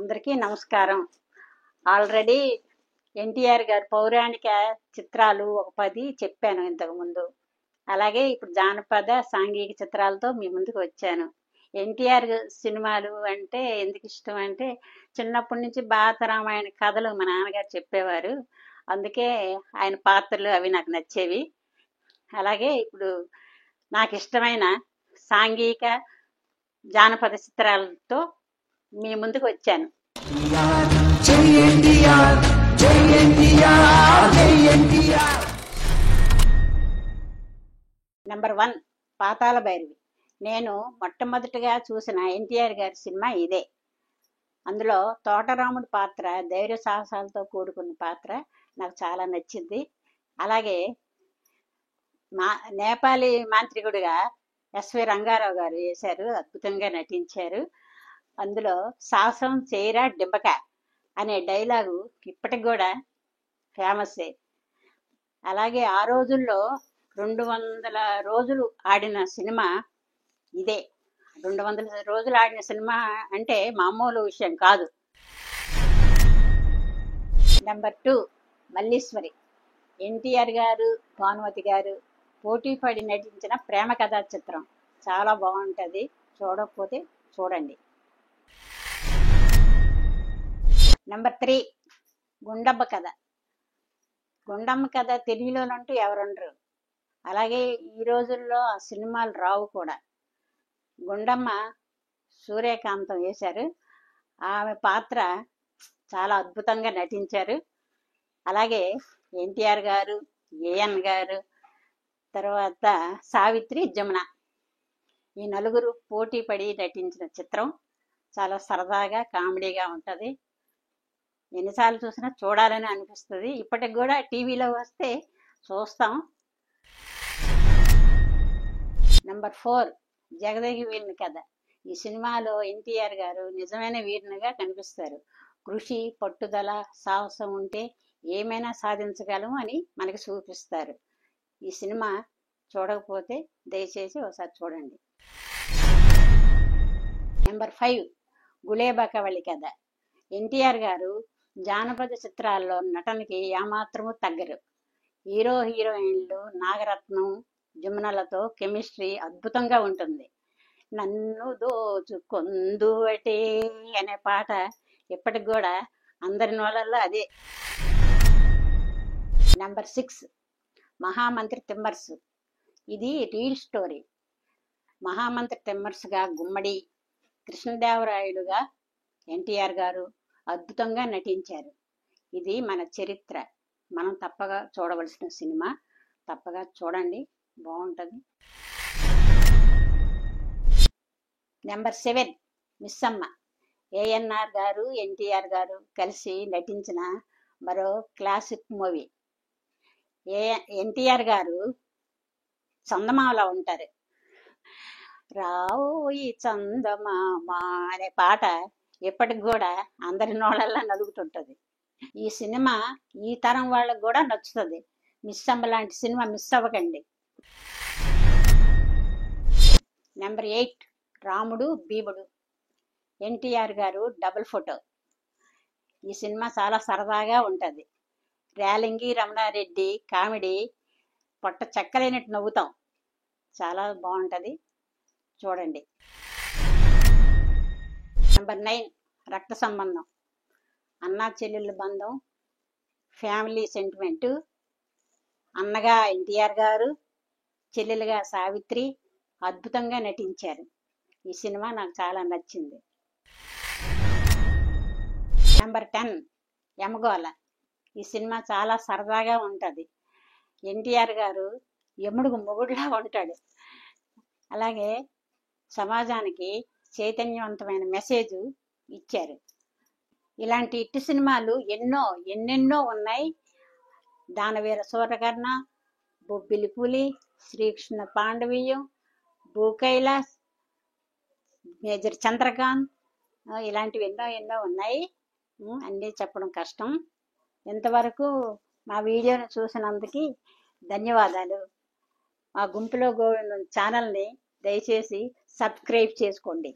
అందరికీ నమస్కారం. ఆల్రెడీ ఎన్టీఆర్ గారి పౌరాణిక చిత్రాలు ఒక 10 చెప్పాను ఇంతకుముందు. అలాగే ఇప్పుడు జానపద సాంఘిక చిత్రాలతో మీ ముందుకు వచ్చాను. ఎన్టీఆర్ సినిమాలు అంటే ఎందుకు ఇష్టం అంటే, చిన్నప్పటి నుంచి భారత రామాయణ కథలు మా నాన్నగారు చెప్పేవారు. అందుకే ఆయన పాత్రలు అవి నాకు నచ్చేవి. అలాగే ఇప్పుడు నాకు ఇష్టమైన సాంఘిక జానపద చిత్రాలతో మీ ముందుకు వచ్చాను. నెంబర్ 1 పాతాళ భైరవి. నేను మొట్టమొదటిగా చూసిన ఎన్టీఆర్ గారి సినిమా ఇదే. అందులో తోటరాముడి పాత్ర ధైర్య సాహసాలతో కూడుకున్న పాత్ర నాకు చాలా నచ్చింది. అలాగే నేపాలీ మాంత్రికుడిగా ఎస్వి రంగారావు గారు వేశారు, అద్భుతంగా నటించారు. అందులో సాహసం చేయరా డింబక అనే డైలాగు ఇప్పటికి కూడా ఫేమస్సే. అలాగే ఆ రోజుల్లో 200 రోజులు ఆడిన సినిమా ఇదే. 200 రోజులు ఆడిన సినిమా అంటే మామూలు విషయం కాదు. నెంబర్ 2 మల్లీశ్వరి. ఎన్టీఆర్ గారు, భానుమతి గారు పోటీ పడి నటించిన ప్రేమ కథా చిత్రం. చాలా బాగుంటుంది, చూడకపోతే చూడండి. నెంబర్ 3 గుండమ్మ కథ. గుండమ్మ కథ తెలుగులోనంటూ ఎవరుండరు. అలాగే ఈ రోజుల్లో ఆ సినిమాలు రావు కూడా. గుండమ్మ సూర్యకాంతం వేశారు. ఆమె పాత్ర చాలా అద్భుతంగా నటించారు. అలాగే ఎన్టీఆర్ గారు, ఏఎన్ గారు, తర్వాత సావిత్రి, జమున, ఈ నలుగురు పోటీ పడి నటించిన చిత్రం. చాలా సరదాగా కామెడీగా ఉంటుంది. ఎన్నిసార్లు చూసినా చూడాలని అనిపిస్తుంది. ఇప్పటికి కూడా టీవీలో వస్తే చూస్తాం. నెంబర్ 4 జగదేగి వీరుని కథ. ఈ సినిమాలో ఎన్టీఆర్ గారు నిజమైన వీరునిగా కనిపిస్తారు. కృషి, పట్టుదల, సాహసం ఉంటే ఏమైనా సాధించగలము అని మనకి చూపిస్తారు. ఈ సినిమా చూడకపోతే దయచేసి ఒకసారి చూడండి. నెంబర్ 5 గులేబకవళి కథ. ఎన్టీఆర్ గారు జానపద చిత్రాల్లో నటనకి ఏమాత్రము తగ్గరు. హీరో హీరోయిన్లు నాగరత్నం, జమునలతో కెమిస్ట్రీ అద్భుతంగా ఉంటుంది. నన్ను దోచుకొందువటే అనే పాట ఇప్పటికి కూడా అందరి నోళ్ళల్లో అదే. నెంబర్ 6 మహామంత్రి తిమ్మర్సు. ఇది రియల్ స్టోరీ. మహామంత్రి తిమ్మర్సుగా గుమ్మడి, కృష్ణదేవరాయలుగా ఎన్టీఆర్ గారు అద్భుతంగా నటించారు. ఇది మన చరిత్ర. మనం తప్పగా చూడవలసిన సినిమా. తప్పగా చూడండి, బాగుంటుంది. నెంబర్ 7 మిస్సమ్మ. ఏఎన్ఆర్ గారు, ఎన్టీఆర్ గారు కలిసి నటించిన మరో క్లాసిక్ మూవీ. ఎన్టీఆర్ గారు చందమామలా ఉంటారు. రావోయి చందమామ అనే పాట ఇప్పటికి కూడా అందరి నోళ్ళల్లో నలుగుతుంటుంది. ఈ సినిమా ఈ తరం వాళ్ళకు కూడా నచ్చుతుంది. మిస్సమ్మ లాంటి సినిమా మిస్ అవ్వకండి. నెంబర్ 8 రాముడు భీముడు. ఎన్టీఆర్ గారు డబుల్ ఫోటో. ఈ సినిమా చాలా సరదాగా ఉంటుంది. రేలంగి రమణారెడ్డి కామెడీ పొట్ట చెక్కలేనట్టు నవ్వుతాం. చాలా బాగుంటుంది, చూడండి. నెంబర్ 9 రక్త సంబంధం. అన్నా చెల్లెళ్ళ బంధం, ఫ్యామిలీ సెంటిమెంటు. అన్నగా ఎన్టీఆర్ గారు, చెల్లెలుగా సావిత్రి అద్భుతంగా నటించారు. ఈ సినిమా నాకు చాలా నచ్చింది. నెంబర్ 10 యమగోళ. ఈ సినిమా చాలా సరదాగా ఉంటుంది. ఎన్టీఆర్ గారు యముడుకు మొగుడులా ఉంటాడు. అలాగే సమాజానికి చైతన్యవంతమైన మెసేజ్ ఇచ్చారు. ఇలాంటి ఇట్టి సినిమాలు ఎన్నెన్నో ఉన్నాయి. దానవీర సూరకర్ణ, బొబ్బిలి పులి, శ్రీకృష్ణ పాండవీయం, భూకైలాస్, మేజర్ చంద్రకాంత్, ఇలాంటివి ఎన్నో ఉన్నాయి. అన్నీ చెప్పడం కష్టం. ఇంతవరకు మా వీడియోను చూసినందుకు ధన్యవాదాలు. మా గుంపులో గోవిందం ఛానల్ని దయచేసి సబ్స్క్రైబ్ చేసుకోండి.